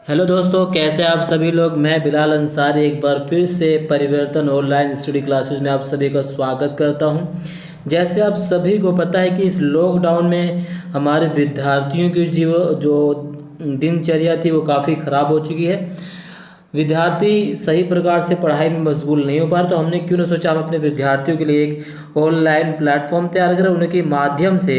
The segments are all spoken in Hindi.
हेलो दोस्तों, कैसे आप सभी लोग। मैं बिलाल अंसारी एक बार फिर से परिवर्तन ऑनलाइन स्टडी क्लासेस में आप सभी का स्वागत करता हूं। जैसे आप सभी को पता है कि इस लॉकडाउन में हमारे विद्यार्थियों की जो दिनचर्या थी वो काफ़ी ख़राब हो चुकी है। विद्यार्थी सही प्रकार से पढ़ाई में मशगूल नहीं हो पा रहे, तो हमने क्यों ना सोचा हम अपने विद्यार्थियों के लिए एक ऑनलाइन प्लेटफॉर्म तैयार करें। उनके माध्यम से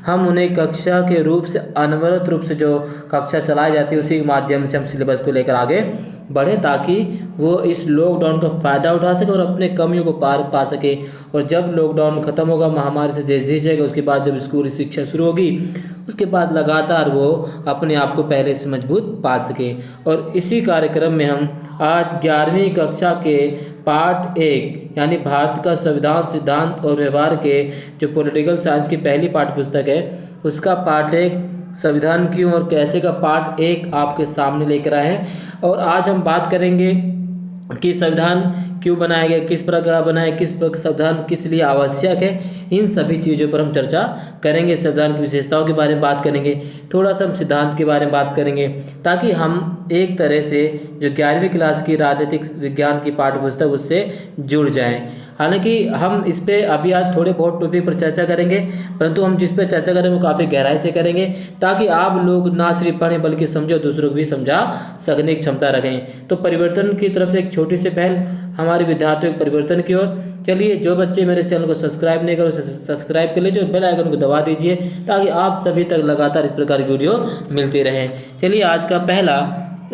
हम उन्हें कक्षा के रूप से अनवरत रूप से जो कक्षा चलाई जाती है उसी के माध्यम से हम सिलेबस को लेकर आगे बढ़े, ताकि वो इस लॉकडाउन का फ़ायदा उठा सके और अपने कमियों को पार पा सके। और जब लॉकडाउन ख़त्म होगा, महामारी से देश जीत जाएगा, उसके बाद जब स्कूल शिक्षा शुरू होगी, उसके बाद लगातार वो अपने आप को पहले से मजबूत पा सके। और इसी कार्यक्रम में हम आज 11वीं कक्षा के पार्ट 1 यानी भारत का संविधान, सिद्धांत और व्यवहार के जो पॉलिटिकल साइंस की पहली पाठ्य पुस्तक है उसका पार्ट 1 संविधान क्यों और कैसे का पार्ट 1 आपके सामने लेकर आए हैं। और आज हम बात करेंगे कि संविधान क्यों बनाया गया, किस प्रकार बनाया, किस प्रकार संविधान किस लिए आवश्यक है, इन सभी चीज़ों पर हम चर्चा करेंगे। संविधान की विशेषताओं के बारे में बात करेंगे, थोड़ा सा हम सिद्धांत के बारे में बात करेंगे, ताकि हम एक तरह से जो 11वीं क्लास की राजनीतिक विज्ञान की पाठ्य पुस्तक उससे जुड़ जाएं। हालांकि हम इस पर अभी आज थोड़े बहुत टॉपिक पर चर्चा करेंगे, परंतु हम जिस पर चर्चा करेंगे वो काफ़ी गहराई से करेंगे, ताकि आप लोग ना सिर्फ पढ़ें बल्कि समझो, दूसरों को भी समझा सकने की क्षमता रखें। तो परिवर्तन की तरफ से एक छोटी सी पहल हमारे विद्यार्थियों के परिवर्तन की ओर। चलिए, जो बच्चे मेरे चैनल को सब्सक्राइब नहीं करो सब्सक्राइब कर लीजिए, बेल आइकन को दबा दीजिए, ताकि आप सभी तक लगातार इस प्रकार की वीडियो मिलती रहें। चलिए, आज का पहला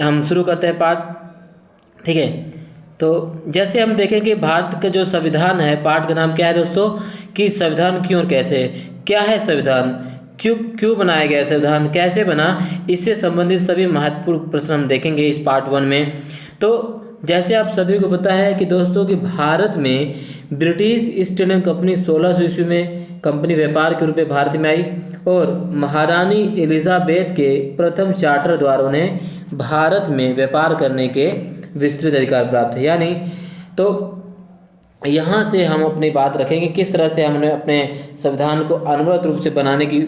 हम शुरू करते हैं पाठ। ठीक है, तो जैसे हम देखें कि भारत का जो संविधान है, पाठ का नाम क्या है दोस्तों, कि संविधान क्यों और कैसे। क्या है संविधान, क्यों बनाया गया संविधान, कैसे बना, इससे संबंधित सभी महत्वपूर्ण प्रश्न हम देखेंगे इस पार्ट 1 में। तो जैसे आप सभी को पता है कि दोस्तों कि भारत में ब्रिटिश ईस्ट इंडिया कंपनी 1600 ईस्वी में कंपनी व्यापार के रूप में भारत में आई, और महारानी एलिजाबेथ के प्रथम चार्टर द्वारा उन्हें भारत में व्यापार करने के विस्तृत अधिकार प्राप्त है। यानी तो यहाँ से हम अपनी बात रखेंगे किस तरह से हमने अपने संविधान को अनवरत रूप से बनाने की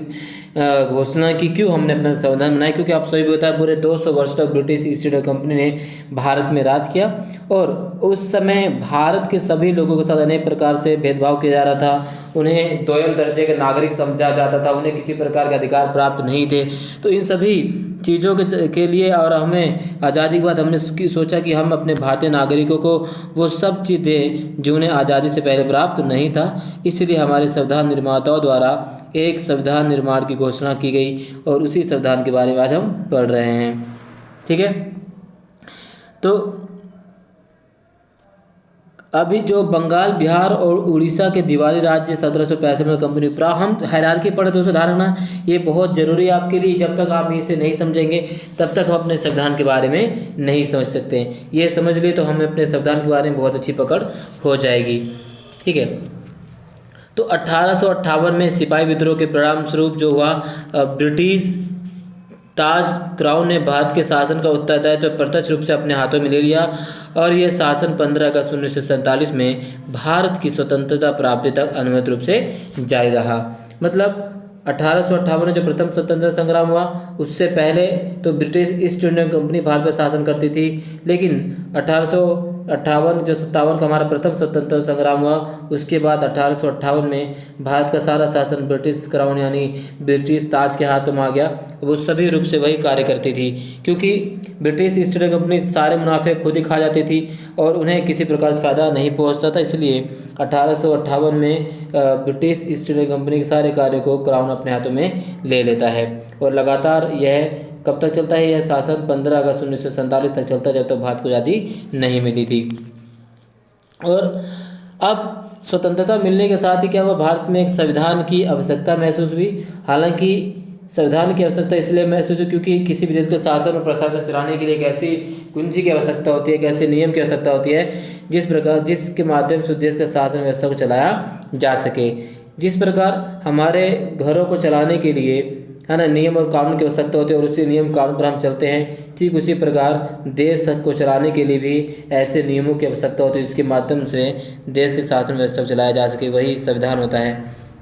घोषणा की, क्यों हमने अपना संविधान बनाया। क्योंकि आप सभी को पता है पूरे 200 वर्ष तक ब्रिटिश ईस्ट इंडिया कंपनी ने भारत में राज किया, और उस समय भारत के सभी लोगों के साथ अनेक प्रकार से भेदभाव किया जा रहा था। उन्हें दोयम दर्जे के नागरिक समझा जाता था, उन्हें किसी प्रकार के अधिकार प्राप्त नहीं थे। तो इन सभी चीज़ों के लिए और हमें आज़ादी के बाद हमने सोचा कि हम अपने भारतीय नागरिकों को वो सब चीज़ दें जो उन्हें आज़ादी से पहले प्राप्त नहीं था। इसलिए हमारे संविधान निर्माताओं द्वारा एक संविधान निर्माण की घोषणा की गई, और उसी संविधान के बारे में आज हम पढ़ रहे हैं। ठीक है, तो अभी जो बंगाल, बिहार और उड़ीसा के दिवाली राज्य 1765 में कंपनी उपरा। हम हायरार्की पढ़े दोस्तों, ध्यान रखना ये बहुत ज़रूरी है आपके लिए। जब तक आप इसे नहीं समझेंगे तब तक हम अपने संविधान के बारे में नहीं समझ सकते हैं। ये समझ लिए तो हमें अपने संविधान के बारे में बहुत अच्छी पकड़ हो जाएगी। ठीक है, तो 1858 में सिपाही विद्रोह के परिणाम स्वरूप जो हुआ, ब्रिटिश ताज क्राउन ने भारत के शासन का उत्तरदायित्व प्रत्यक्ष रूप से अपने हाथों में ले लिया, और यह शासन 15 अगस्त 1947 में भारत की स्वतंत्रता प्राप्ति तक अनियमित रूप से जारी रहा। मतलब 1858 में जो प्रथम स्वतंत्रता संग्राम हुआ, उससे पहले तो British east India company Bharat पर शासन करती थी, लेकिन 1858 जो 57 का हमारा प्रथम स्वतंत्रता संग्राम हुआ, उसके बाद 1858 में भारत का सारा शासन ब्रिटिश क्राउन यानी ब्रिटिश ताज के हाथों में आ गया। वो सभी रूप से वही कार्य करती थी, क्योंकि ब्रिटिश ईस्ट इंडिया कंपनी सारे मुनाफे खुद ही खा जाती थी और उन्हें किसी प्रकार से फ़ायदा नहीं पहुंचता था। इसलिए 1858 में ब्रिटिश ईस्ट इंडिया कंपनी के सारे कार्य को क्राउन अपने हाथों में ले लेता है, और लगातार यह कब तक चलता है, यह शासन 15 अगस्त 1947 तक चलता, जब तक भारत को आज़ादी नहीं मिली थी। और अब स्वतंत्रता मिलने के साथ ही क्या हुआ, भारत में एक संविधान की आवश्यकता महसूस हुई। हालांकि संविधान की आवश्यकता इसलिए महसूस हुई क्योंकि किसी भी देश के शासन और प्रशासन चलाने के लिए एक ऐसी कुंजी की आवश्यकता होती है, एक ऐसे नियम की आवश्यकता होती है जिसके माध्यम से देश के शासन व्यवस्था को चलाया जा सके। जिस प्रकार हमारे घरों को चलाने के लिए है ना नियम और कानून की आवश्यकता होती है, और उसी नियम कानून पर हम चलते हैं, ठीक उसी प्रकार देश को चलाने के लिए भी ऐसे नियमों की आवश्यकता होती है जिसके माध्यम से देश के शासन व्यवस्था को चलाया जा सके, वही संविधान होता है।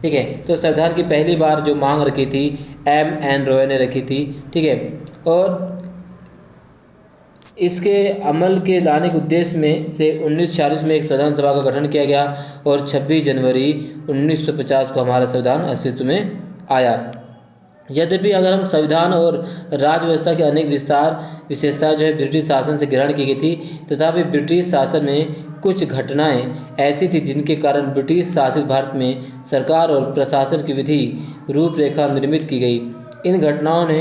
ठीक है, तो संविधान की पहली बार जो मांग रखी थी M.N. रॉय ने रखी थी। ठीक है, और इसके अमल के लाने के उद्देश्य में से 1946 में एक संविधान सभा का गठन किया गया और 26 जनवरी 1950 को हमारा संविधान अस्तित्व में आया। यद्यपि अगर हम संविधान और राज्य व्यवस्था के अनेक विशेषताएं जो है ब्रिटिश शासन से ग्रहण की गई थी, तथापि ब्रिटिश शासन में कुछ घटनाएं ऐसी थी जिनके कारण ब्रिटिश शासित भारत में सरकार और प्रशासन की विधि रूपरेखा निर्मित की गई। इन घटनाओं ने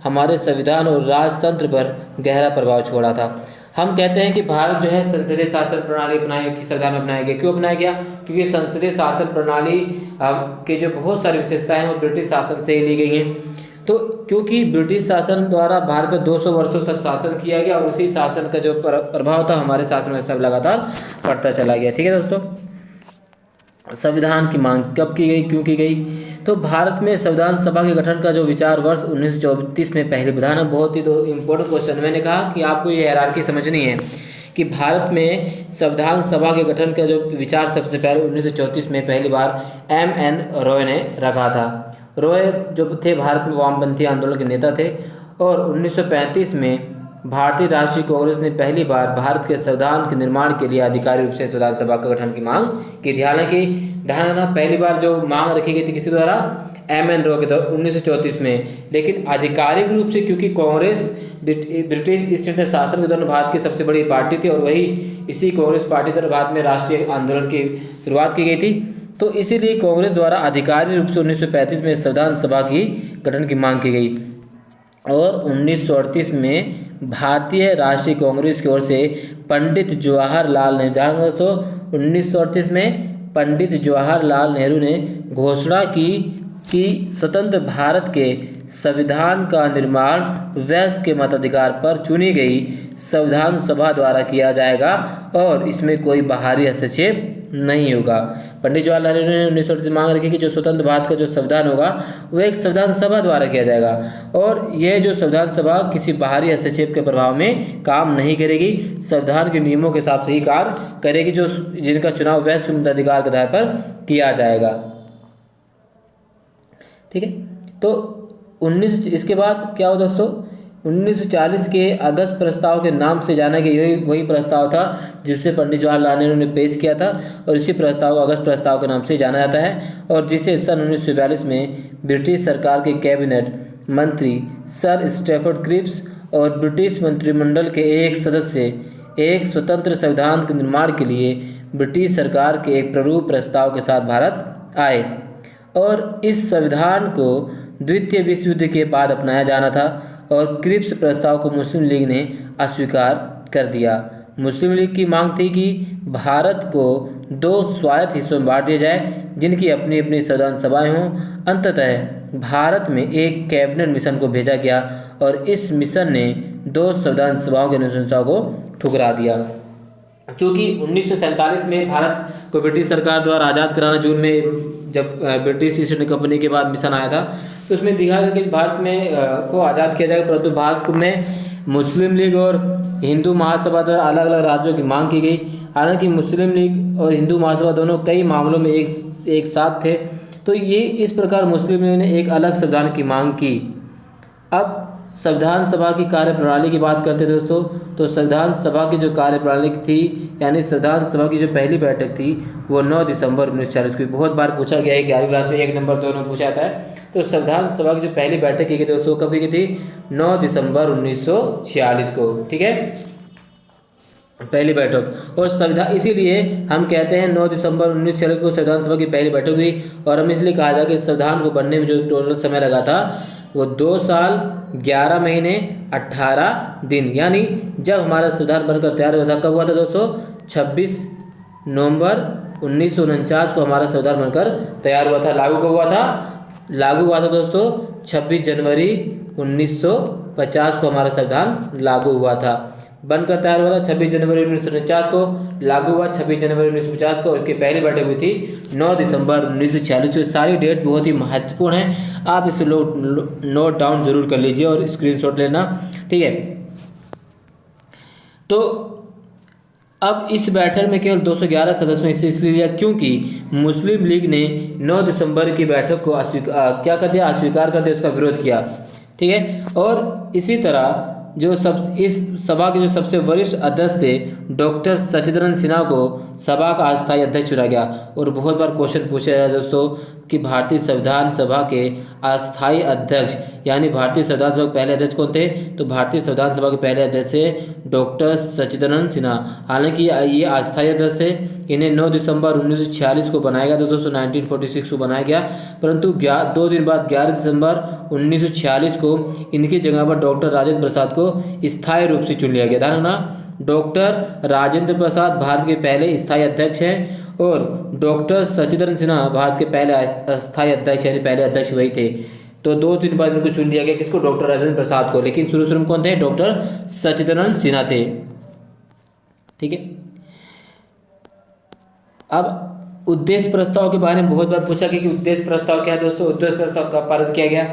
हमारे संविधान और राजतंत्र पर गहरा प्रभाव छोड़ा था। हम कहते हैं कि भारत जो है संसदीय शासन प्रणाली संविधान में अपनाया गया। क्यों अपनाया गया? क्योंकि संसदीय शासन प्रणाली के जो बहुत सारी विशेषताएं हैं वो ब्रिटिश शासन से ही ली गई हैं। तो क्योंकि ब्रिटिश शासन द्वारा भारत में 200 वर्षों तक शासन किया गया और उसी शासन का जो प्रभाव था हमारे शासन में सब लगातार बढ़ता चला गया। ठीक है दोस्तों, संविधान की मांग कब की गई, क्यों की गई? तो भारत में संविधान सभा के गठन का जो विचार वर्ष 1934 में पहले विधान है। बहुत ही तो इम्पोर्टेंट क्वेश्चन, मैंने कहा कि आपको ये हायरार्की समझनी है कि भारत में संविधान सभा के गठन का जो विचार सबसे पहले 1934 में पहली बार M.N. रॉय ने रखा था। रॉय जो थे भारत में वामपंथी आंदोलन के नेता थे और 1935 में भारतीय राष्ट्रीय कांग्रेस ने पहली बार भारत के संविधान के निर्माण के लिए आधिकारिक रूप से संविधान सभा का गठन की मांग की थी। हालांकि ध्यान रखना, पहली बार जो मांग रखी गई थी किसी द्वारा? M.N. रॉय के द्वारा 1934 में। लेकिन आधिकारिक रूप से क्योंकि कांग्रेस ब्रिटिश ईस्ट इंडिया शासन के दौरान भारत की सबसे बड़ी पार्टी थी और वही इसी कांग्रेस पार्टी द्वारा भारत में राष्ट्रीय आंदोलन की शुरुआत की गई थी, तो इसीलिए कांग्रेस द्वारा आधिकारिक रूप से 1935 में संविधान सभा की गठन की मांग की गई और 1938 में भारतीय राष्ट्रीय कांग्रेस की ओर से पंडित जवाहरलाल नेहरू, तो 1938 में पंडित जवाहरलाल नेहरू ने घोषणा की कि स्वतंत्र भारत के संविधान का निर्माण वयस्क के मताधिकार पर चुनी गई संविधान सभा द्वारा किया जाएगा और इसमें कोई बाहरी हस्तक्षेप नहीं होगा। पंडित जवाहरलाल नेहरू ने 1938 मांग रखी कि जो स्वतंत्र भारत का जो संविधान होगा वो एक संविधान सभा द्वारा किया जाएगा और यह जो संविधान सभा किसी बाहरी हस्तक्षेप के प्रभाव में काम नहीं करेगी, संविधान के नियमों के हिसाब से ही कार्य करेगी, जो जिनका चुनाव वयस्क मताधिकार के आधार पर किया जाएगा। ठीक है, तो इसके बाद क्या हो दोस्तों, 1940 के अगस्त प्रस्ताव के नाम से जाना गया, यही वही प्रस्ताव था जिसे पंडित जवाहरलाल नेहरू ने पेश किया था और इसी प्रस्ताव को अगस्त प्रस्ताव के नाम से जाना जाता है और जिसे सन 1942 में ब्रिटिश सरकार के कैबिनेट मंत्री सर स्टैफोर्ड क्रिप्स और ब्रिटिश मंत्रिमंडल के एक सदस्य एक स्वतंत्र संविधान के निर्माण के लिए ब्रिटिश सरकार के एक प्रारूप प्रस्ताव के साथ भारत आए और इस संविधान को द्वितीय विश्व युद्ध के बाद अपनाया जाना था और क्रिप्स प्रस्ताव को मुस्लिम लीग ने अस्वीकार कर दिया। मुस्लिम लीग की मांग थी कि भारत को 2 स्वायत्त हिस्सों में बांट दिया जाए जिनकी अपनी अपनी संविधान सभाएं हों। अंततः भारत में एक कैबिनेट मिशन को भेजा गया और इस मिशन ने 2 संविधान सभाओं की अनुशंसा को ठुकरा दिया। चूँकि 1947 में भारत को ब्रिटिश सरकार द्वारा आज़ाद कराना, जून में जब ब्रिटिश ईस्ट इंडिया कंपनी के बाद मिशन आया था, तो उसमें दिखा गया कि भारत में को आज़ाद किया जाएगा, परंतु भारत में मुस्लिम लीग और हिंदू महासभा द्वारा अलग अलग राज्यों की मांग की गई। हालांकि मुस्लिम लीग और हिंदू महासभा दोनों कई मामलों में एक साथ थे, तो ये इस प्रकार मुस्लिम लीग ने एक अलग संविधान की मांग की। अब संविधान सभा की कार्यप्रणाली की बात करते हैं दोस्तों, तो संविधान सभा की जो कार्यप्रणाली थी, यानी संविधान सभा की जो पहली बैठक थी वो 9 दिसंबर 1946 को बहुत बार पूछा गया है, 11वीं क्लास में 1 नंबर 2 में पूछा जाता है। तो संविधान सभा की जो पहली बैठक की गई दोस्तों कब की थी? 9 दिसंबर 1946 को। ठीक है, पहली बैठक। और संविधान, इसीलिए हम कहते हैं 9 दिसंबर 1946 को संविधान सभा की पहली बैठक हुई और हम इसलिए कहा जाए कि संविधान को बनने में जो टोटल समय लगा था वो 2 साल 11 महीने 18 दिन, यानी जब हमारा संविधान बनकर तैयार हुआ था, कब हुआ था दोस्तों? 26 नवंबर 1949 को हमारा संविधान बनकर तैयार हुआ था। लागू कब हुआ था? लागू हुआ था दोस्तों 26 जनवरी 1950 को हमारा संविधान लागू हुआ था। बनकर तैयार हुआ था 26 जनवरी 1949 को, लागू हुआ 26 जनवरी 1950 को। इसकी पहली बैठक हुई थी 9 दिसंबर 1946 को। सारी डेट बहुत ही महत्वपूर्ण है, आप इसे नोट डाउन जरूर कर लीजिए और स्क्रीनशॉट लेना। ठीक है, तो अब इस बैठक में केवल 211 सदस्यों ने इसलिए लिया क्योंकि मुस्लिम लीग ने 9 दिसंबर की बैठक को अस्वीकार कर दिया, उसका विरोध किया। ठीक है, और इसी तरह इस सभा के जो सबसे वरिष्ठ अध्यक्ष थे डॉक्टर सचिदानंद सिन्हा को सभा का अस्थायी अध्यक्ष चुना गया। और बहुत बार क्वेश्चन पूछा गया दोस्तों कि भारतीय संविधान सभा के अस्थायी अध्यक्ष यानी भारतीय संविधान सभा के पहले अध्यक्ष कौन थे? तो भारतीय संविधान सभा के पहले अध्यक्ष थे डॉक्टर सचिदानंद सिन्हा। हालांकि ये अस्थायी अध्यक्ष थे। इन्हें 9 दिसंबर 1946 को बनाया गया दोस्तों, 1946 को बनाया गया, परंतु 2 दिन बाद 11 दिसंबर 1946 को इनकी जगह पर डॉक्टर राजेंद्र प्रसाद को स्थायी रूप से चुन लिया गया। ध्यान रखना, डॉक्टर राजेंद्र प्रसाद भारत के पहले स्थायी अध्यक्ष हैं और डॉक्टर सचिदानंद सिन्हा भारत के पहले अस्थायी अध्यक्ष यानी पहले अध्यक्ष वही थे। तो 2 दिन बाद उनको चुन लिया गया, किसको? डॉक्टर राजेंद्र प्रसाद को। लेकिन शुरू में कौन थे? डॉक्टर सचिदानंद सिन्हा थे। ठीक है, अब उद्देश्य प्रस्ताव के बारे में बहुत बार पूछा गया कि उद्देश्य प्रस्ताव क्या है दोस्तों। उद्देश्य प्रस्ताव कब पारित किया गया?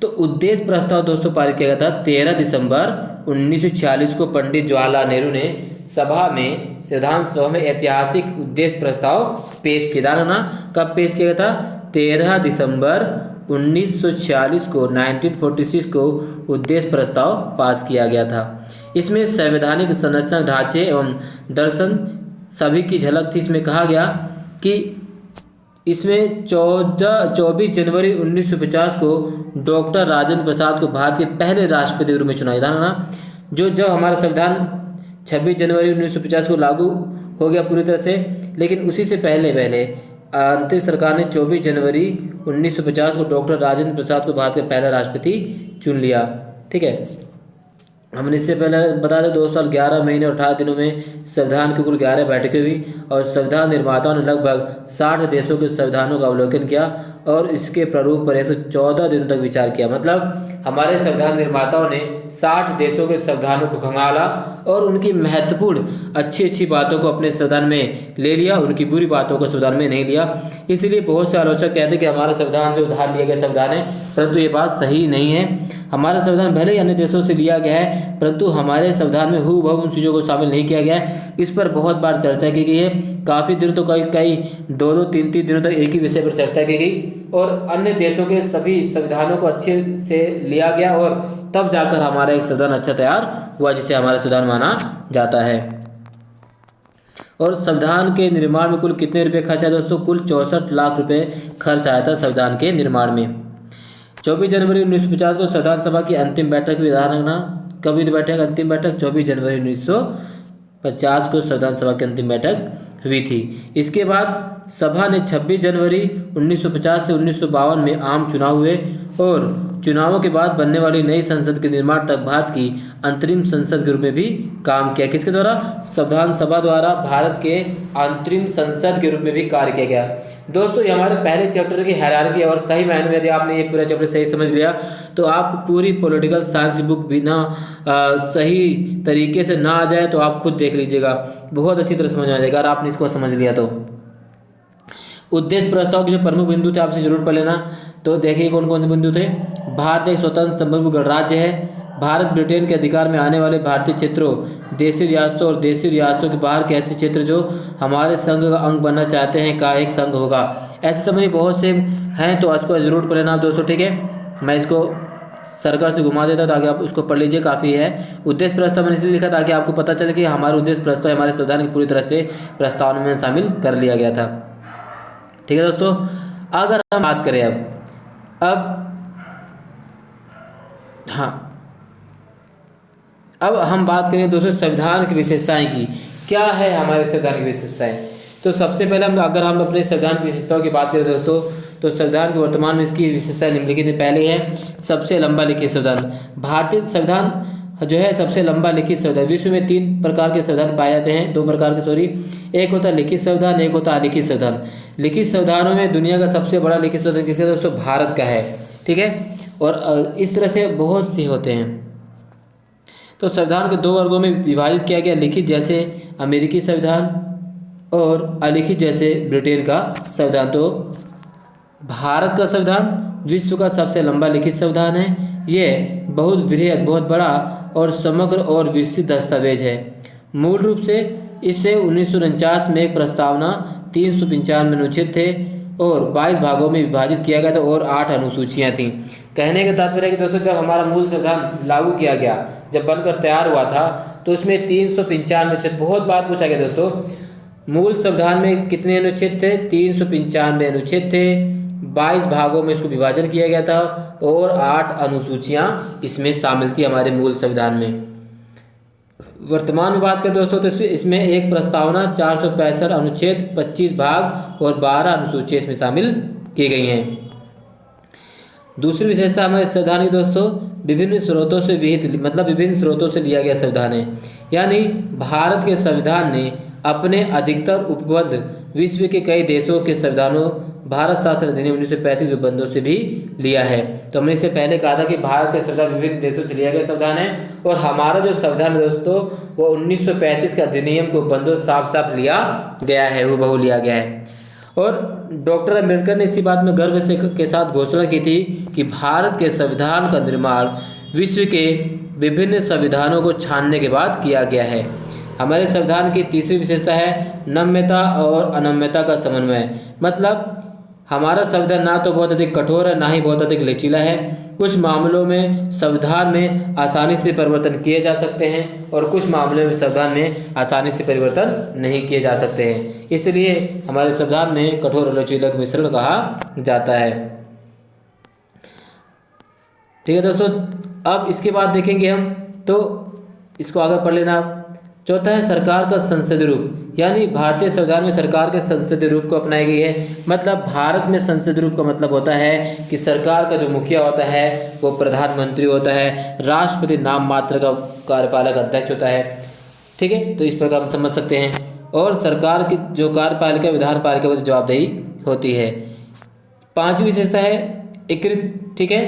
तो उद्देश्य प्रस्ताव दोस्तों पारित किया गया था 13 दिसंबर 1946 को पंडित जवाहरलाल नेहरू ने सभा में संविधान सभा में ऐतिहासिक उद्देश्य प्रस्ताव पेश किया था ना। कब पेश किया गया था? 13 दिसंबर 1946 को 1946 को उद्देश्य प्रस्ताव पास किया गया था। इसमें संवैधानिक संरचना, ढांचे एवं दर्शन सभी की झलक थी। इसमें कहा गया कि इसमें 24 जनवरी 1950 को डॉक्टर राजेंद्र प्रसाद को भारत के पहले राष्ट्रपति के रूप में चुना गया था ना। जब हमारा संविधान 26 जनवरी 1950 को लागू हो गया पूरी तरह से, लेकिन उसी से पहले अंतरिम सरकार ने 24 जनवरी 1950 को डॉक्टर राजेंद्र प्रसाद को भारत के पहला राष्ट्रपति चुन लिया। ठीक है, हमने इससे पहले बता दें 2 साल 11 महीने और 18 दिनों में संविधान की कुल 11 बैठकें हुई और संविधान निर्माताओं ने लगभग 60 देशों के संविधानों का अवलोकन किया और इसके प्रारूप पर 114 दिनों तक विचार किया। मतलब हमारे संविधान निर्माताओं ने 60 देशों के संविधानों को खंगाला और उनकी महत्वपूर्ण अच्छी बातों को अपने संविधान में ले लिया, उनकी बुरी बातों को संविधान में नहीं लिया। इसलिए बहुत से आलोचक कहते हैं कि हमारा संविधान जो उधार लिया गया संविधान है, परंतु ये बात सही नहीं है। हमारा संविधान भले ही अन्य देशों से लिया गया है, परंतु हमारे संविधान में हूबहू उन चीज़ों को शामिल नहीं किया गया है। इस पर बहुत बार चर्चा की गई है, काफ़ी दिनों तो कई 2-2, 3-3 दिनों तक एक ही विषय पर चर्चा की गई और अन्य देशों के सभी संविधानों को अच्छे से लिया गया और तब जाकर हमारा एक संविधान अच्छा तैयार हुआ जिसे हमारा संविधान माना जाता है। और संविधान के निर्माण में कुल कितने रुपये खर्च आए दोस्तों? कुल 64 लाख रुपये खर्च आया था संविधान के निर्माण में। 24 जनवरी 1950 को संविधान सभा की अंतिम बैठक हुई। ध्यान रखना, कब हुई बैठक? अंतिम बैठक 24 जनवरी 1950 को संविधान सभा की अंतिम बैठक हुई थी। इसके बाद सभा ने 26 जनवरी 1950 से 1952 में आम चुनाव हुए और चुनावों के बाद बनने वाली नई संसद के निर्माण तक भारत की अंतरिम संसद के रूप में भी काम किया। किसके द्वारा? संविधान सभा द्वारा भारत के अंतरिम संसद के रूप में भी कार्य किया गया। दोस्तों ये हमारे पहले चैप्टर की हायरार्की और सही मायने में यदि आपने ये पूरा चैप्टर सही समझ लिया तो आपको पूरी पॉलिटिकल साइंस बुक बिना सही तरीके से ना आ जाए तो आप खुद देख लीजिएगा, बहुत अच्छी तरह समझ आ जाएगा अगर आपने इसको समझ लिया तो। उद्देश्य प्रस्ताव के जो प्रमुख बिंदु थे आपसे जरूर पढ़ लेना। तो देखिए कौन कौन से बिंदु थे। भारत एक स्वतंत्र संप्रभु गणराज्य है। भारत ब्रिटेन के अधिकार में आने वाले भारतीय क्षेत्रों, देशी रियासतों और देशी रियासतों के बाहर के ऐसे क्षेत्र जो हमारे संघ का अंग बनना चाहते हैं का एक संघ होगा। ऐसे समझिए बहुत से हैं तो इसको जरूर पढ़ लेना आप दोस्तों। ठीक है, मैं इसको सर्कल से घुमा देता ताकि आप इसको पढ़ लीजिए, काफ़ी है। उद्देश्य प्रस्ताव मैंने इसलिए लिखा ताकि आपको पता चले कि हमारा उद्देश्य प्रस्ताव हमारे संविधान की पूरी तरह से प्रस्तावना में शामिल कर लिया गया था। ठीक है दोस्तों, अगर हम बात करें अब हम बात करें दोस्तों संविधान की विशेषताएं की। क्या है हमारे संविधान की विशेषताएं? तो सबसे पहले अगर हम अपने संविधान की विशेषताओं की बात करें दोस्तों तो संविधान के वर्तमान में इसकी विशेषताएं निम्नलिखित में। पहले है सबसे लंबा लिखित संविधान। भारतीय संविधान जो है सबसे लंबा लिखित संविधान। विश्व में 3 प्रकार के संविधान पाए जाते हैं, 2 प्रकार के सॉरी। एक होता है लिखित संविधान, एक होता है अलिखित संविधान। लिखित संविधानों में दुनिया का सबसे बड़ा लिखित संविधान किसका दोस्तों? भारत का है। ठीक है, और इस तरह से बहुत से होते हैं। तो संविधान के 2 वर्गों में विभाजित किया गया, लिखित जैसे अमेरिकी संविधान और अलिखित जैसे ब्रिटेन का संविधान। तो भारत का संविधान विश्व का सबसे लंबा लिखित संविधान है। ये बहुत वृहद, बहुत बड़ा और समग्र और विस्तृत दस्तावेज है। मूल रूप से इसे 1949 में एक प्रस्तावना 395 अनुच्छेद थे और 22 भागों में विभाजित किया गया था और 8 अनुसूचियाँ थीं। कहने का तात्पर्य है कि दोस्तों जब हमारा मूल संविधान लागू किया गया, जब बनकर तैयार हुआ था, तो उसमें 395 अनुच्छेद, बहुत बार पूछा गया दोस्तों, मूल संविधान में कितने अनुच्छेद थे? 395 अनुच्छेद थे, 22 भागों में इसको विभाजन किया गया था और 8 अनुसूचियां इसमें शामिल थी हमारे मूल संविधान में। वर्तमान में बात करें दोस्तों तो इसमें एक प्रस्तावना, 465 अनुच्छेद, 25 भाग और 12 अनुसूचियां इसमें शामिल की गई हैं। दूसरी विशेषता हमारे संविधान की दोस्तों, विभिन्न स्रोतों से विहित, मतलब विभिन्न स्रोतों से लिया गया संविधान है, यानी भारत के संविधान ने अपने अधिकतर उपबद्ध विश्व के कई देशों के संविधानों, भारत शासन अधिनियम 1935 उपबंधों से भी लिया है। तो हमने इससे पहले कहा था कि भारत के संविधान विभिन्न देशों से लिया गया संविधान है, और हमारा जो संविधान है दोस्तों वो 1935 के अधिनियम के उपबंधों साफ साफ लिया गया है, हूबहू लिया गया है। और डॉक्टर अम्बेडकर ने इसी बात में गर्व से के साथ घोषणा की थी कि भारत के संविधान का निर्माण विश्व के विभिन्न संविधानों को छानने के बाद किया गया है। हमारे संविधान की तीसरी विशेषता है नम्यता और अनम्यता का समन्वय, मतलब हमारा संविधान ना तो बहुत अधिक कठोर है, ना ही बहुत अधिक लचीला है। कुछ मामलों में संविधान में आसानी से परिवर्तन किए जा सकते हैं और कुछ मामलों में संविधान में आसानी से परिवर्तन नहीं किए जा सकते हैं, इसलिए हमारे संविधान में कठोर और लचीला का मिश्रण कहा जाता है। ठीक है दोस्तों, अब इसके बाद देखेंगे हम, तो इसको आगे पढ़ लेना। चौथा है सरकार का संसदीय रूप, यानी भारतीय संविधान में सरकार के संसदीय रूप को अपनाई गई है। मतलब भारत में संसदीय रूप का मतलब होता है कि सरकार का जो मुखिया होता है वो प्रधानमंत्री होता है, राष्ट्रपति नाम मात्र का कार्यपालक अध्यक्ष होता है। ठीक है, तो इस प्रकार हम समझ सकते हैं। और सरकार की जो कार्यपालिका विधान पालिका पर जवाबदेही होती है। पांचवी विशेषता है एकीकृत, ठीक है,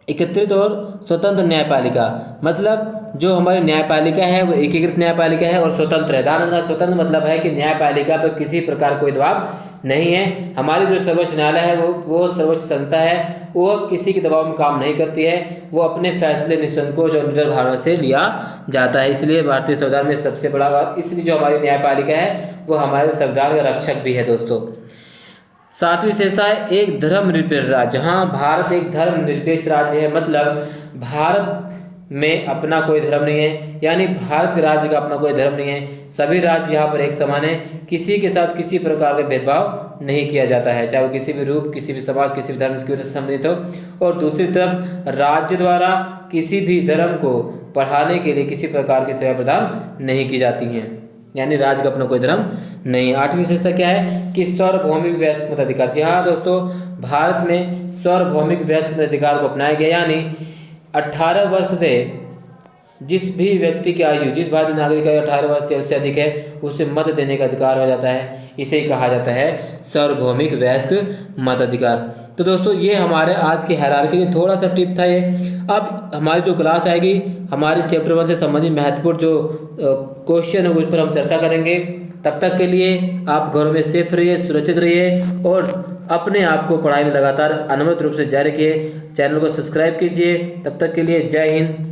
एकत्रित और स्वतंत्र न्यायपालिका, मतलब जो हमारी न्यायपालिका है वो एकीकृत न्यायपालिका है और स्वतंत्र है। ध्यान रखना, स्वतंत्र मतलब है कि न्यायपालिका पर किसी प्रकार कोई दबाव नहीं है। हमारी जो सर्वोच्च न्यायालय है वो सर्वोच्च संस्था है, वो किसी के दबाव में काम नहीं करती है, वो अपने फैसले निसंकोच और निडर भावना से लिया जाता है। इसलिए भारतीय संविधान में सबसे बड़ा, और इसलिए जो हमारी न्यायपालिका है वो हमारे संविधान का रक्षक भी है दोस्तों। सातवीं विशेषता है एक धर्मनिरपेक्ष राज्य। जहाँ भारत एक धर्मनिरपेक्ष राज्य है, मतलब भारत में अपना कोई धर्म नहीं है, यानी भारत के राज्य का अपना कोई धर्म नहीं है। सभी राज्य यहाँ पर एक समान है, किसी के साथ किसी प्रकार का भेदभाव नहीं किया जाता है, चाहे वो किसी भी रूप, किसी भी समाज, किसी भी धर्म की वजह से संबंधित हो। और दूसरी तरफ राज्य द्वारा किसी भी धर्म को बढ़ाने के लिए किसी प्रकार की सेवा प्रदान नहीं की जाती हैं, यानी राज्य का अपना कोई धर्म नहीं। आठवीं विशेषता क्या है कि सार्वभौमिक वैश्विक मताधिकार। जी हाँ दोस्तों, भारत में सार्वभौमिक वैश्विक मताधिकार को अपनाया गया, यानी 18 वर्ष से जिस भी व्यक्ति की आयु, जिस भारतीय नागरिक का 18 वर्ष या उससे अधिक है, उसे मत देने का अधिकार हो जाता है। इसे ही कहा जाता है सार्वभौमिक वैश्विक मताधिकार। तो दोस्तों ये हमारे आज की हायरार्की के थोड़ा सा टिप था ये। अब हमारी जो क्लास आएगी, हमारी चैप्टर 1 से संबंधित महत्वपूर्ण जो क्वेश्चन है उस पर हम चर्चा करेंगे। तब तक के लिए आप घरों में सेफ रहिए, सुरक्षित रहिए और अपने आप को पढ़ाई में लगातार अनवरत रूप से जारी रखिए। चैनल को सब्सक्राइब कीजिए। तब तक के लिए जय हिंद,